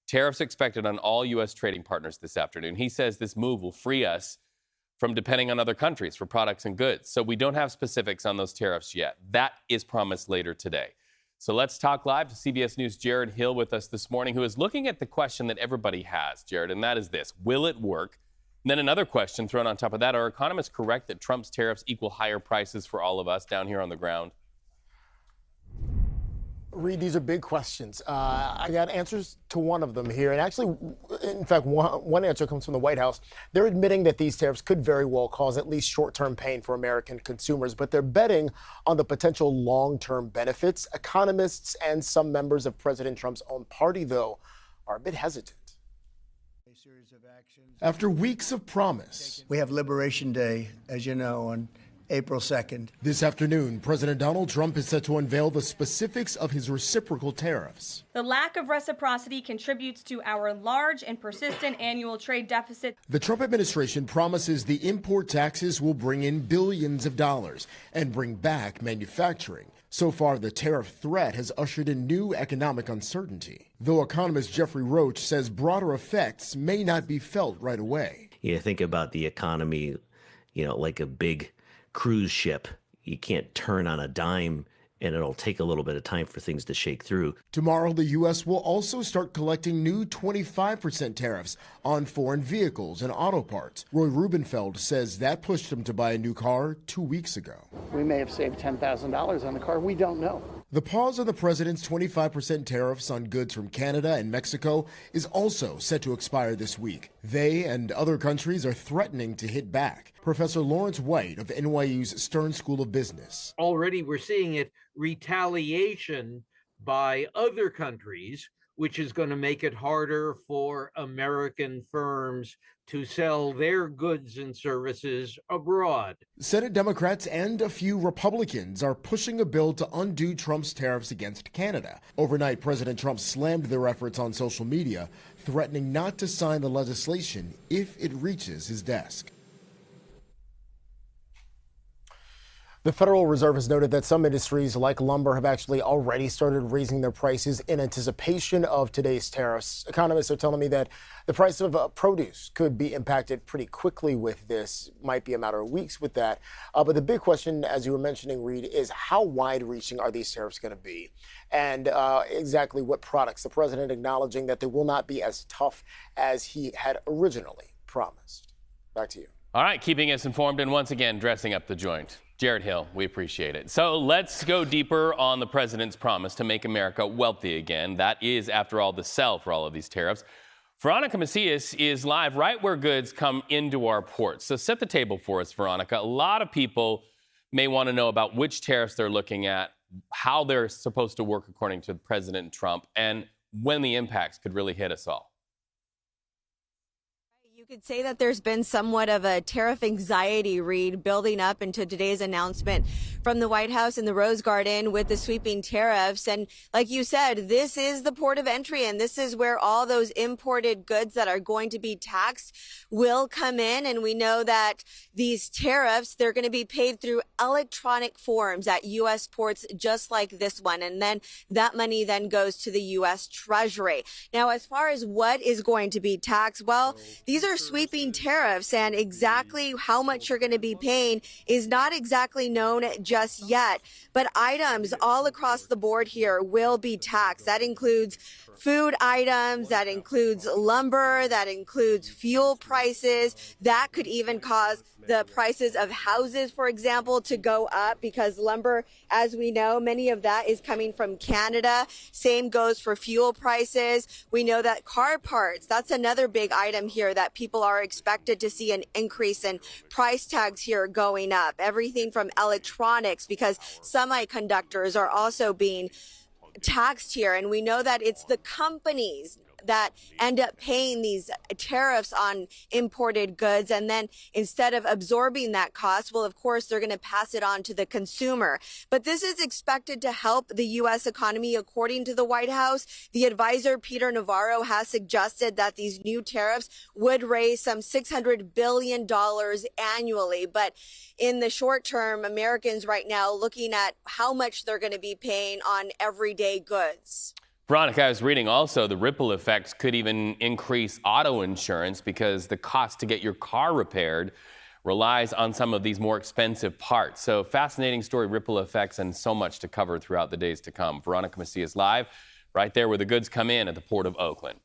Tariffs expected on all U.S. trading partners this afternoon. He says this move will free us from depending on other countries for products and goods. So we don't have specifics on those tariffs yet. That is promised later today. So let's talk live to CBS News' Jared Hill with us this morning, who is looking at the question that everybody has, Jared, and that is this: will it work? And then another question thrown on top of that: are economists correct that Trump's tariffs equal higher prices for all of us down here on the ground? Reed, these are big questions. I got answers to one of them here. And actually, in fact, one answer comes from the White House. They're admitting that these tariffs could very well cause at least short-term pain for American consumers, but they're betting on the potential long-term benefits. Economists and some members of President Trump's own party, though, are a bit hesitant. After weeks of promise, we have Liberation Day, as you know, on April 2nd. This afternoon, President Donald Trump is set to unveil the specifics of his reciprocal tariffs. The lack of reciprocity contributes to our large and persistent annual trade deficit. The Trump administration promises the import taxes will bring in billions of dollars and bring back manufacturing. So far, the tariff threat has ushered in new economic uncertainty, though economist Jeffrey Roach says broader effects may not be felt right away. You think about the economy, like a big cruise ship. You can't turn on a dime, and it'll take a little bit of time for things to shake through. Tomorrow, the U.S. will also start collecting new 25% tariffs on foreign vehicles and auto parts. Roy Rubenfeld says that pushed him to buy a new car 2 weeks ago. We may have saved $10,000 on the car. We don't know. The pause on the president's 25% tariffs on goods from Canada and Mexico is also set to expire this week. They and other countries are threatening to hit back. Professor Lawrence White of NYU's Stern School of Business. Already we're seeing it, retaliation by other countries, which is going to make it harder for American firms to sell their goods and services abroad. Senate Democrats and a few Republicans are pushing a bill to undo Trump's tariffs against Canada. Overnight, President Trump slammed their efforts on social media, threatening not to sign the legislation if it reaches his desk. The Federal Reserve has noted that some industries like lumber have actually already started raising their prices in anticipation of today's tariffs. Economists are telling me that the price of produce could be impacted pretty quickly with this. Might be a matter of weeks with that. But the big question, as you were mentioning, Reed, is how wide-reaching are these tariffs going to be? And exactly what products? The president acknowledging that they will not be as tough as he had originally promised. Back to you. All right, keeping us informed and once again dressing up the joint. Jared Hill, we appreciate it. So let's go deeper on the president's promise to make America wealthy again. That is, after all, the sell for all of these tariffs. Veronica Macias is live right where goods come into our ports. So set the table for us, Veronica. A lot of people may want to know about which tariffs they're looking at, how they're supposed to work according to President Trump, and when the impacts could really hit us all. You could say that there's been somewhat of a tariff anxiety, Reed, building up into today's announcement from the White House and the Rose Garden with the sweeping tariffs. And like you said, this is the port of entry, and this is where all those imported goods that are going to be taxed will come in. And we know that these tariffs, they're going to be paid through electronic forms at U.S. ports, just like this one. And then that money then goes to the U.S. Treasury. Now, as far as what is going to be taxed, well, these are sweeping tariffs, and exactly how much you're going to be paying is not exactly known just yet. But items all across the board here will be taxed. That includes food items, that includes lumber, that includes fuel prices. That could even cause the prices of houses, for example, to go up, because lumber, as we know, many of that is coming from Canada. Same goes for fuel prices. We know that car parts, that's another big item here that people are expected to see an increase in price tags here going up. Everything from electronics, because semiconductors are also being taxed here. And we know that it's the companies that end up paying these tariffs on imported goods. And then instead of absorbing that cost, well, of course, they're going to pass it on to the consumer. But this is expected to help the U.S. economy, according to the White House. The advisor, Peter Navarro, has suggested that these new tariffs would raise some $600 billion annually. But in the short term, Americans right now looking at how much they're going to be paying on everyday goods. Veronica, I was reading also the ripple effects could even increase auto insurance because the cost to get your car repaired relies on some of these more expensive parts. So fascinating story, ripple effects, and so much to cover throughout the days to come. Veronica Macias live right there where the goods come in at the Port of Oakland.